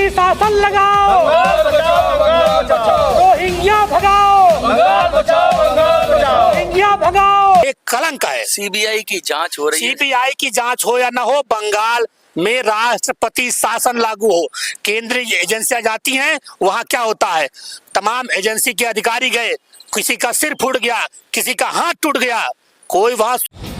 राष्ट्रपति शासन लगाओ, रोहिंग्या भगाओ, रोहिंग्या भगाओ। एक कलंक है। सीबीआई की जांच हो रही है। सीबीआई की जांच हो या ना हो, बंगाल में राष्ट्रपति शासन लागू हो, केंद्रीय एजेंसियां जाती हैं, वहां क्या होता है, तमाम एजेंसी के अधिकारी गए, किसी का सिर फूट गया, किसी का हाथ टूट गया, कोई वहां।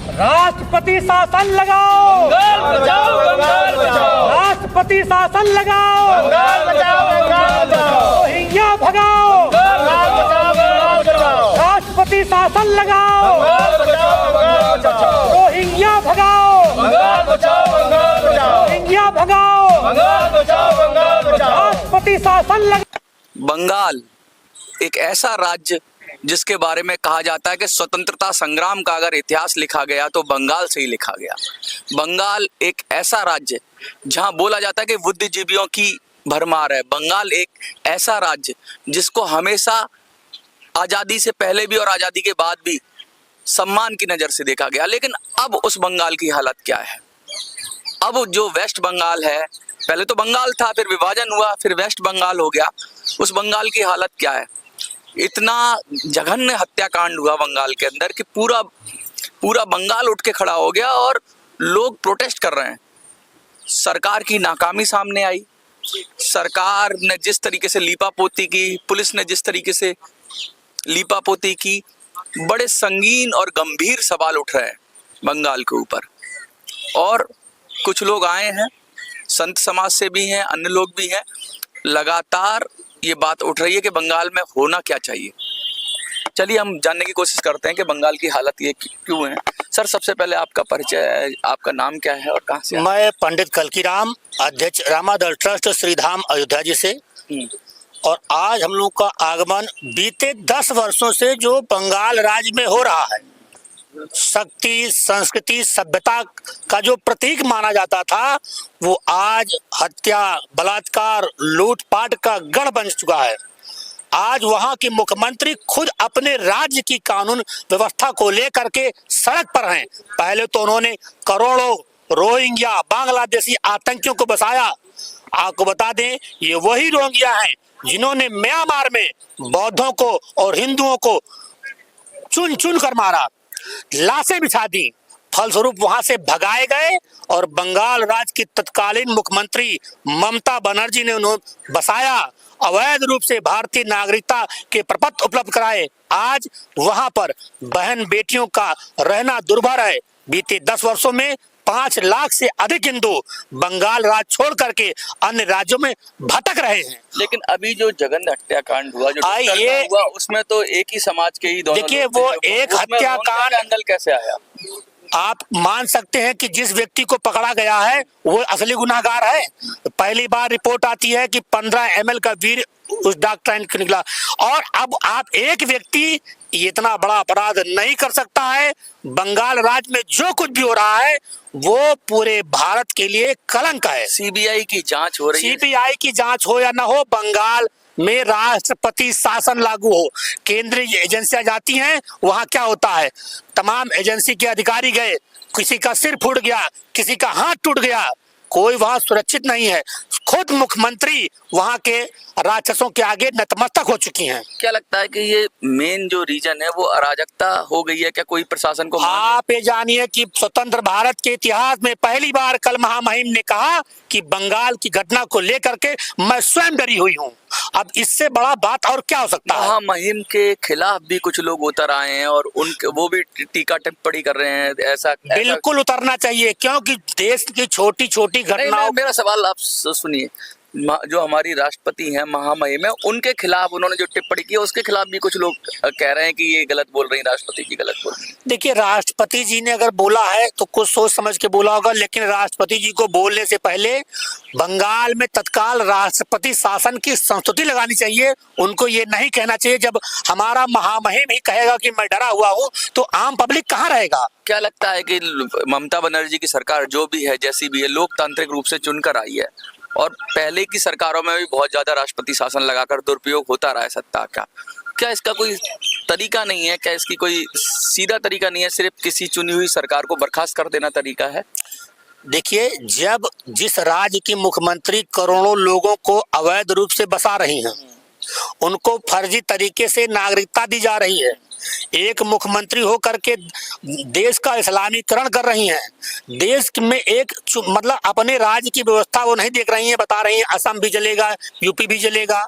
राष्ट्रपति शासन लगाओ, बंगाल बचाओ, बंगाल बचाओ, राष्ट्रपति शासन लगाओ, बंगाल बचाओ, बंगाल बचाओ, रोहिंग्या भगाओ, बंगाल बचाओ, बंगाल बचाओ, राष्ट्रपति शासन लगाओ, बंगाल बचाओ, बंगाल बचाओ, रोहिंग्या भगाओ, बंगाल बचाओ, बंगाल बचाओ, रोहिंग्या भगाओ, बंगाल बचाओ, बंगाल बचाओ। राष्ट्रपति शासन लगाओ। बंगाल एक ऐसा राज्य जिसके बारे में कहा जाता है कि स्वतंत्रता संग्राम का अगर इतिहास लिखा गया तो बंगाल से ही लिखा गया। बंगाल एक ऐसा राज्य जहां बोला जाता है कि बुद्धिजीवियों की भरमार है। बंगाल एक ऐसा राज्य जिसको हमेशा आज़ादी से पहले भी और आज़ादी के बाद भी सम्मान की नज़र से देखा गया। लेकिन अब उस बंगाल की हालत क्या है? अब जो वेस्ट बंगाल है, पहले तो बंगाल था, फिर विभाजन हुआ, फिर वेस्ट बंगाल हो गया, उस बंगाल की हालत क्या है? इतना जघन्य हत्याकांड हुआ बंगाल के अंदर कि पूरा बंगाल उठ के खड़ा हो गया और लोग प्रोटेस्ट कर रहे हैं। सरकार की नाकामी सामने आई, सरकार ने जिस तरीके से लीपापोती की, पुलिस ने जिस तरीके से लीपापोती की, बड़े संगीन और गंभीर सवाल उठ रहे हैं बंगाल के ऊपर। और कुछ लोग आए हैं, संत समाज से भी हैं, अन्य लोग भी हैं, लगातार ये बात उठ रही है कि बंगाल में होना क्या चाहिए। चलिए हम जानने की कोशिश करते हैं कि बंगाल की हालत ये क्यों है। सर, सबसे पहले आपका परिचय, आपका नाम क्या है और कहाँ से? मैं पंडित कल्कीराम, अध्यक्ष रामादल ट्रस्ट श्रीधाम अयोध्या जी से। और आज हम लोग का आगमन बीते 10 वर्षों से जो बंगाल राज्य में हो रहा है, शक्ति, संस्कृति, सभ्यता का जो प्रतीक माना जाता था, वो आज हत्या, बलात्कार, लूटपाट का गढ़ बन चुका है। आज वहां के मुख्यमंत्री खुद अपने राज्य की कानून व्यवस्था को लेकर के सड़क पर हैं। पहले तो उन्होंने करोड़ों रोहिंग्या बांग्लादेशी आतंकियों को बसाया। आपको बता दें, ये वही रोहिंग्या हैं जिन्होंने म्यांमार में बौद्धों को और हिंदुओं को चुन चुन कर मारा, लाशें बिछा दी, फलस्वरूप वहां से भगाए गए और बंगाल राज्य की तत्कालीन मुख्यमंत्री ममता बनर्जी ने उन्हें बसाया, अवैध रूप से भारतीय नागरिकता के प्रपत्र उपलब्ध कराए। आज वहां पर बहन बेटियों का रहना दुर्भर है। बीते 10 वर्षों में 5 लाख से अधिक हिंदू बंगाल राज्य छोड़ करके अन्य राज्यों में भटक रहे हैं। लेकिन अभी जो जघन्य हत्याकांड हुआ, जो हुआ, उसमें तो एक ही समाज के ही दोनों, देखिए, वो एक हत्याकांड एंगल कैसे आया? आप मान सकते हैं कि जिस व्यक्ति को पकड़ा गया है वो असली गुनाहगार है। पहली बार रिपोर्ट आती है कि 15 ml का वीर उस डॉक्टर को निकला, और अब आप एक व्यक्ति इतना बड़ा अपराध नहीं कर सकता है। बंगाल राज्य में जो कुछ भी हो रहा है वो पूरे भारत के लिए कलंक है। सीबीआई की जांच हो रही है। सीबीआई की जांच हो या ना हो, बंगाल में राष्ट्रपति शासन लागू हो, केंद्रीय एजेंसियां जाती हैं, वहां क्या होता है, तमाम एजेंसी के अधिकारी गए, किसी का सिर फूट गया, किसी का हाथ टूट गया, कोई वहां सुरक्षित नहीं है। खुद मुख्यमंत्री वहां के राक्षसों के आगे नतमस्तक हो चुकी हैं। क्या लगता है कि ये मेन जो रीजन है वो अराजकता हो गई है क्या? कोई प्रशासन को आप ये जानिए कि स्वतंत्र भारत के इतिहास में पहली बार कल महामहिम ने कहा कि बंगाल की घटना को लेकर के मैं स्वयं डरी हुई हूँ। अब इससे बड़ा बात और क्या हो सकता है? महामहिम के खिलाफ भी कुछ लोग उतर आए हैं और उनके वो भी टीका टिप्पणी कर रहे हैं। ऐसा बिल्कुल उतरना चाहिए, क्योंकि देश की छोटी छोटी घटनाओं। मेरा सवाल आप सुनिए, जो हमारी राष्ट्रपति हैं, महामहिम है, उनके खिलाफ उन्होंने जो टिप्पणी की उसके खिलाफ भी कुछ लोग कह रहे हैं कि ये गलत बोल रही है, राष्ट्रपति जी गलत बोल रही है। देखिए, राष्ट्रपति जी ने अगर बोला है तो कुछ सोच समझ के बोला होगा, लेकिन राष्ट्रपति जी को बोलने से पहले बंगाल में तत्काल राष्ट्रपति शासन की संस्तुति लगानी चाहिए। उनको ये नहीं कहना चाहिए, जब हमारा महामहिम ही कहेगा कि मैं डरा हुआ हूँ तो आम पब्लिक कहाँ रहेगा? क्या लगता है कि ममता बनर्जी की सरकार जो भी है, जैसी भी है, लोकतांत्रिक रूप से चुनकर आई है और पहले की सरकारों में भी बहुत ज्यादा राष्ट्रपति शासन लगाकर दुरुपयोग होता रहा है सत्ता का, क्या इसका कोई तरीका नहीं है? क्या इसकी कोई सीधा तरीका नहीं है? सिर्फ किसी चुनी हुई सरकार को बर्खास्त कर देना तरीका है? देखिए, जब जिस राज्य की मुख्यमंत्री करोड़ों लोगों को अवैध रूप से बसा रही हैं, उनको फर्जी तरीके से नागरिकता दी जा रही है, एक मुख्यमंत्री होकर के देश का इस्लामीकरण कर रही हैं, देश में मतलब अपने राज्य की व्यवस्था वो नहीं देख रही हैं, बता रही हैं असम भी चलेगा, यूपी भी चलेगा।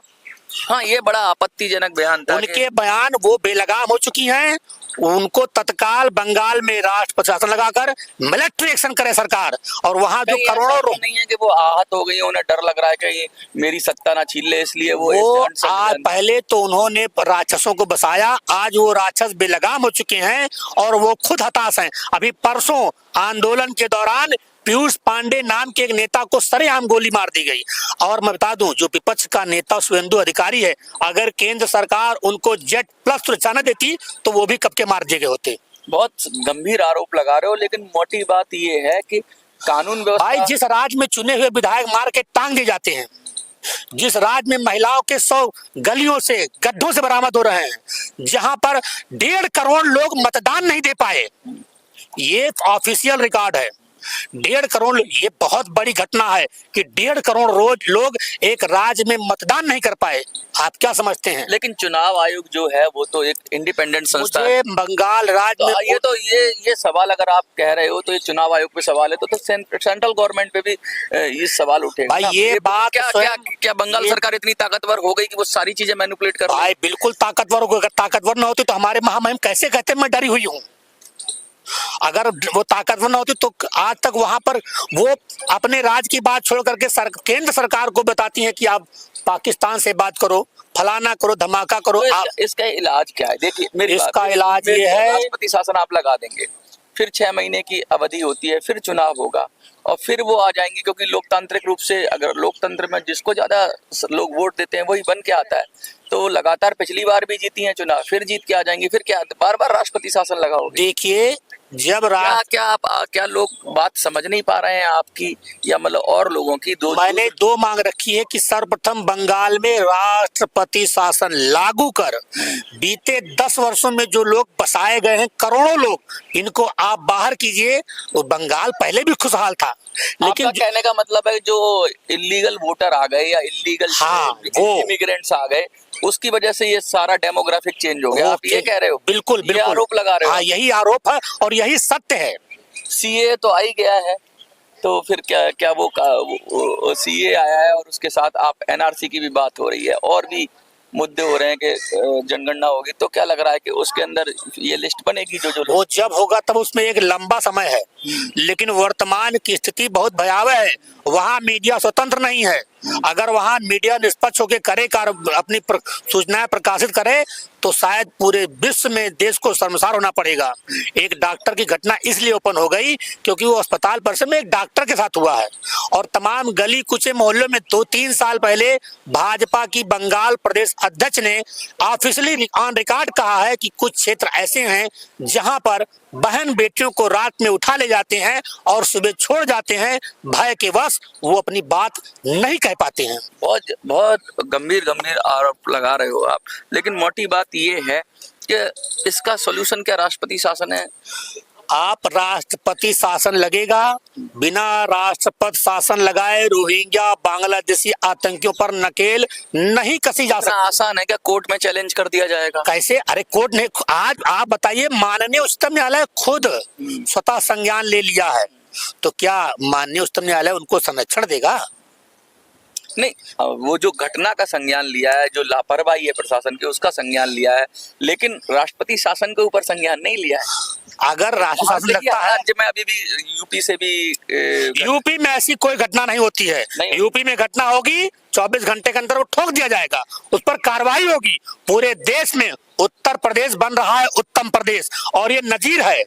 हाँ, ये बड़ा आपत्तिजनक बयान था। उनके बयान वो बेलगाम हो चुकी हैं। उनको तत्काल बंगाल में राष्ट्र प्रशासन लगाकर मिलिट्री एक्शन करे सरकार, और वहां जो करोड़ों नहीं है कि वो आहत हो गई, उन्हें डर लग रहा है कि मेरी सत्ता ना छीन ले, इसलिए वो आज पहले तो उन्होंने राक्षसों को बसाया, आज वो राक्षस बेलगाम हो चुके हैं और वो खुद हताश हैं। अभी परसों आंदोलन के दौरान पीयूष पांडे नाम के एक नेता को सरेआम गोली मार दी गई। और मैं बता दूं, जो विपक्ष का नेता शुभेंदु अधिकारी है, अगर केंद्र सरकार उनको जेट प्लस सुरक्षा न देती तो वो भी कब के मार दिए गए होते। बहुत गंभीर आरोप लगा रहे हो, लेकिन मोटी बात ये है कि कानून व्यवस्था, भाई जिस राज्य में चुने हुए विधायक मार के टांग दिए जाते हैं, जिस राज्य में महिलाओं के 100 गलियों से गड्ढों से बरामद हो रहे हैं, जहां पर 1.5 करोड़ लोग मतदान नहीं दे पाए, ये ऑफिशियल रिकॉर्ड है। 1.5 करोड़, ये बहुत बड़ी घटना है कि 1.5 करोड़ रोज लोग एक राज्य में मतदान नहीं कर पाए। आप क्या समझते हैं? लेकिन चुनाव आयोग जो है वो तो एक इंडिपेंडेंट संस्था है। बंगाल राज्य में ये सवाल अगर आप कह रहे हो तो ये चुनाव आयोग पे सवाल है, तो सेंट्रल गवर्नमेंट पे भी ये सवाल उठेगा। भाई ये बात क्या बंगाल सरकार इतनी ताकतवर हो गई कि वो सारी चीजें मैनिपुलेट कर रही है? बिल्कुल ताकतवर हो गई। अगर ताकतवर न होती तो हमारे महामहिम कैसे कहते मैं डरी हुई हूँ। अगर वो ताकतवर न होती तो आज तक वहां पर वो अपने राज्य की बात छोड़ करके केंद्र सरकार को बताती हैं कि आप पाकिस्तान से बात करो, फलाना करो, धमाका करो। तो इसका इलाज क्या है? देखिए, इसका इलाज ये है, राष्ट्रपति शासन आप लगा देंगे, फिर 6 महीने की अवधि होती है, फिर चुनाव होगा और फिर वो आ जाएंगे, क्योंकि लोकतांत्रिक रूप से अगर लोकतंत्र में जिसको ज्यादा लोग वोट देते हैं वही बन के आता है। तो लगातार पिछली बार भी जीती हैं चुनाव, फिर जीत के आ जाएंगे, फिर क्या बार बार राष्ट्रपति शासन लगाओगे? देखिए, जब क्या लोग बात समझ नहीं पा रहे हैं आपकी, या मतलब और लोगों की? मैंने 2 मांग रखी है कि सर्वप्रथम बंगाल में राष्ट्रपति शासन लागू कर, बीते 10 वर्षों में जो लोग बसाए गए हैं करोड़ों लोग, इनको आप बाहर कीजिए। तो बंगाल पहले भी खुशहाल था, लेकिन कहने का मतलब है जो इलीगल वोटर आ गए या इलीगल इमिग्रेंट्स आ गए, उसकी वजह से ये सारा डेमोग्राफिक चेंज हो गया। आप ये कह रहे हो? बिल्कुल बिल्कुल आरोप लगा रहे हो? हाँ, यही आरोप है और यही सत्य है। सीए तो आ ही गया है, तो फिर क्या वो सीए आया है और उसके साथ आप एनआरसी की भी बात हो रही है, और भी मुद्दे हो रहे हैं कि जनगणना होगी, तो क्या लग रहा है कि उसके अंदर ये लिस्ट बनेगी? जो वो जब होगा तब उसमें एक लंबा समय है, लेकिन वर्तमान की स्थिति बहुत भयावह है। वहाँ मीडिया स्वतंत्र नहीं है। अगर वहाँ मीडिया निष्पक्ष होकर करे अपनी सूचनाएं प्रकाशित करे तो शायद पूरे विश्व में देश को शर्मसार होना पड़ेगा। एक डॉक्टर की घटना इसलिए ओपन हो गई क्योंकि वो अस्पताल परिसर में एक डॉक्टर के साथ हुआ है, और तमाम गली कुचे मोहल्लों में 2-3 साल पहले भाजपा की बंगाल प्रदेश अध्यक्ष ने ऑफिशियली ऑन रिकॉर्ड कहा है कि कुछ क्षेत्र ऐसे हैं जहां पर बहन बेटियों को रात में उठा ले जाते हैं और सुबह छोड़ जाते हैं, भय के वश वो अपनी बात नहीं कह पाते हैं। बहुत गंभीर आरोप लगा रहे हो आप, लेकिन मोटी बात ये है कि इसका सॉल्यूशन क्या राष्ट्रपति शासन है? आप राष्ट्रपति शासन लगेगा, बिना राष्ट्रपति शासन लगाए रोहिंग्या बांग्लादेशी आतंकियों पर नकेल नहीं कसी जा सकती। आसान है क्या? कोर्ट में चैलेंज कर दिया जाएगा? कैसे? अरे कोर्ट ने आज आप बताइए, माननीय उच्चतम न्यायालय खुद स्वतः संज्ञान ले लिया है, तो क्या माननीय उच्चतम न्यायालय उनको संरक्षण देगा? नहीं, वो जो घटना का संज्ञान लिया है, जो लापरवाही है प्रशासन की उसका संज्ञान लिया है, लेकिन राष्ट्रपति शासन के ऊपर संज्ञान नहीं लिया है। अगर राष्ट्र शासन लगता है, राज्य में अभी भी यूपी से भी यूपी में ऐसी कोई घटना नहीं होती है। यूपी में घटना होगी 24 घंटे के अंदर वो ठोक दिया जाएगा, उस पर कार्रवाई होगी। पूरे देश में उत्तर प्रदेश बन रहा है उत्तम प्रदेश, और ये नजीर है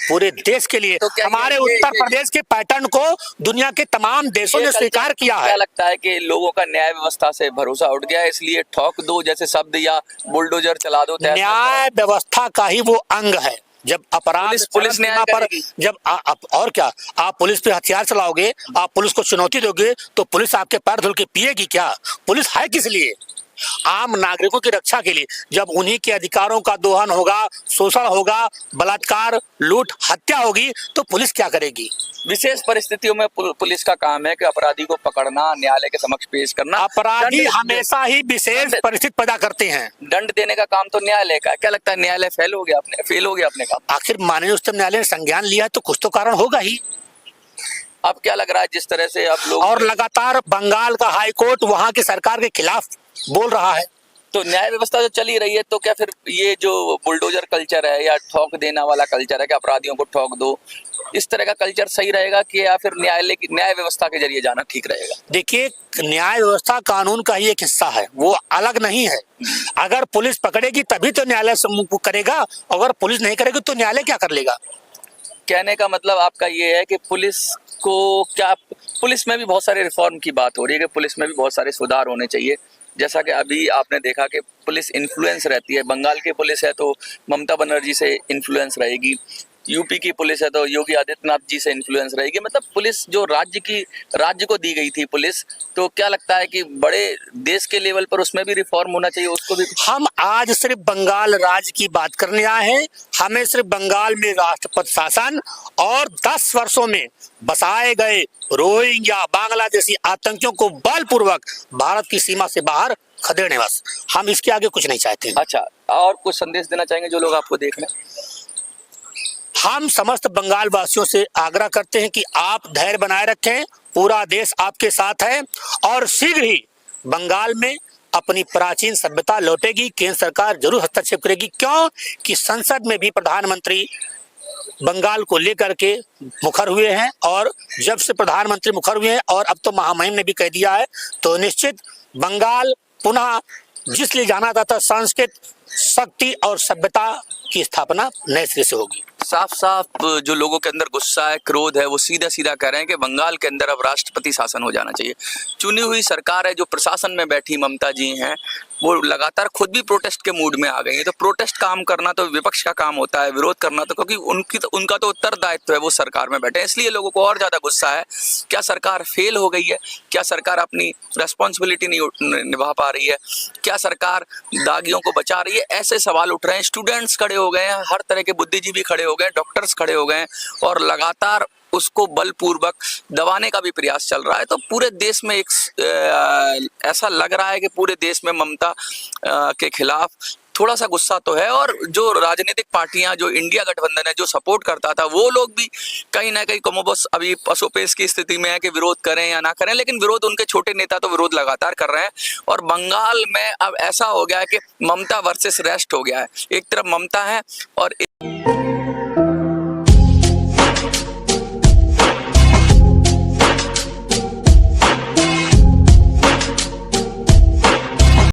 पूरे देश के लिए। तो हमारे उत्तर प्रदेश के पैटर्न को दुनिया के तमाम देशों ने स्वीकार किया है। क्या लगता है कि लोगों का न्याय व्यवस्था से भरोसा उठ गया है, इसलिए ठोक दो जैसे शब्द या बुलडोजर चला दो? न्याय व्यवस्था का ही वो अंग है। जब अपराध पुलिस न्याय पर जब और क्या, आप पुलिस पे हथियार चलाओगे, आप पुलिस को चुनौती दोगे तो पुलिस आपके पैर धुल के पिएगी क्या? पुलिस है किस लिए? आम नागरिकों की रक्षा के लिए जब उन्हीं के अधिकारों का दोहन होगा, शोषण होगा, बलात्कार, लूट, हत्या होगी, तो पुलिस क्या करेगी? विशेष परिस्थितियों में पुलिस का काम है कि अपराधी को पकड़ना, न्यायालय के समक्ष पेश करना। अपराधी हमेशा ही विशेष परिस्थिति पैदा करते हैं। दंड देने का काम तो न्यायालय का है। क्या लगता है न्यायालय फेल हो गया अपने काम? आखिर माननीय उच्चतम न्यायालय ने संज्ञान लिया है तो कुछ तो कारण होगा ही। अब क्या लग रहा है जिस तरह से अब लोग और लगातार बंगाल का हाई कोर्ट वहां की सरकार के खिलाफ बोल रहा है, तो न्याय व्यवस्था जो चली रही है, तो क्या फिर ये जो बुलडोजर कल्चर है या ठोक देना वाला कल्चर है कि अपराधियों को ठोक दो, इस तरह का कल्चर सही रहेगा कि या फिर न्याय व्यवस्था के जरिए जाना ठीक रहेगा? देखिए, न्याय व्यवस्था कानून का ही एक हिस्सा है, वो अलग नहीं है। अगर पुलिस पकड़ेगी तभी तो न्यायालय सम्मुख करेगा, अगर पुलिस नहीं करेगी तो न्यायालय क्या कर लेगा? कहने का मतलब आपका ये है कि पुलिस में भी बहुत सारे रिफॉर्म की बात हो रही है कि पुलिस में भी बहुत सारे सुधार होने चाहिए। जैसा कि अभी आपने देखा कि पुलिस इन्फ्लुएंस रहती है, बंगाल की पुलिस है तो ममता बनर्जी से इन्फ्लुएंस रहेगी, यूपी की पुलिस है तो योगी आदित्यनाथ जी से इन्फ्लुएंस रहेगी। मतलब पुलिस जो राज्य को दी गई थी पुलिस, तो क्या लगता है कि बड़े देश के लेवल पर उसमें भी रिफॉर्म होना चाहिए, उसको भी? हम आज सिर्फ बंगाल राज्य की बात करने आए हैं। हमें सिर्फ बंगाल में राष्ट्रपति शासन और 10 वर्षों में बसाए गए रोहिंग्या, बांग्लादेशी आतंकियों को बलपूर्वक भारत की सीमा से बाहर खदेड़ने, बस हम इसके आगे कुछ नहीं चाहते हैं। अच्छा, और कुछ संदेश देना चाहेंगे जो लोग आपको देख रहे हैं? हम समस्त बंगाल वासियों से आग्रह करते हैं कि आप धैर्य बनाए रखें, पूरा देश आपके साथ है और शीघ्र ही बंगाल में अपनी प्राचीन सभ्यता लौटेगी। केंद्र सरकार जरूर हस्तक्षेप करेगी, क्यों कि संसद में भी प्रधानमंत्री बंगाल को लेकर के मुखर हुए हैं, और जब से प्रधानमंत्री मुखर हुए हैं और अब तो महामहिम ने भी कह दिया है, तो निश्चित बंगाल पुनः जिस लिए जाना जाता संस्कृत, शक्ति और सभ्यता की स्थापना नए सिरे से होगी। साफ साफ जो लोगों के अंदर गुस्सा है, क्रोध है, वो सीधा सीधा कह रहे हैं कि बंगाल के अंदर अब राष्ट्रपति शासन हो जाना चाहिए। चुनी हुई सरकार है, जो प्रशासन में बैठी ममता जी हैं, वो लगातार खुद भी प्रोटेस्ट के मूड में आ गई है। तो प्रोटेस्ट काम करना तो विपक्ष का काम होता है, विरोध करना तो, क्योंकि उनका तो उत्तरदायित्व है, वो सरकार में बैठे हैं, इसलिए लोगों को और ज्यादा गुस्सा है। क्या सरकार फेल हो गई है? क्या सरकार अपनी रेस्पॉन्सिबिलिटी नहीं निभा पा रही है? क्या सरकार दागियों को बचा रही है? ऐसे सवाल उठ रहे हैं। स्टूडेंट्स खड़े हो गए हैं, हर तरह के बुद्धिजीवी खड़े हो गए, डॉक्टर्स खड़े हो गए, और लगातार उसको बलपूर्वक दबाने का भी प्रयास चल रहा है। तो पूरे देश में ऐसा लग रहा है कि पूरे देश में ममता के खिलाफ थोड़ा सा गुस्सा तो है, और जो राजनीतिक पार्टियां, जो इंडिया गठबंधन है, जो सपोर्ट करता था, वो लोग भी कहीं ना कहीं कमोबस अभी पसोपेश की स्थिति में है कि विरोध करें या ना करें, लेकिन विरोध उनके छोटे नेता तो विरोध लगातार कर रहे हैं। और बंगाल में अब ऐसा हो गया है कि ममता वर्सेस रेस्ट हो गया है। एक तरफ ममता है और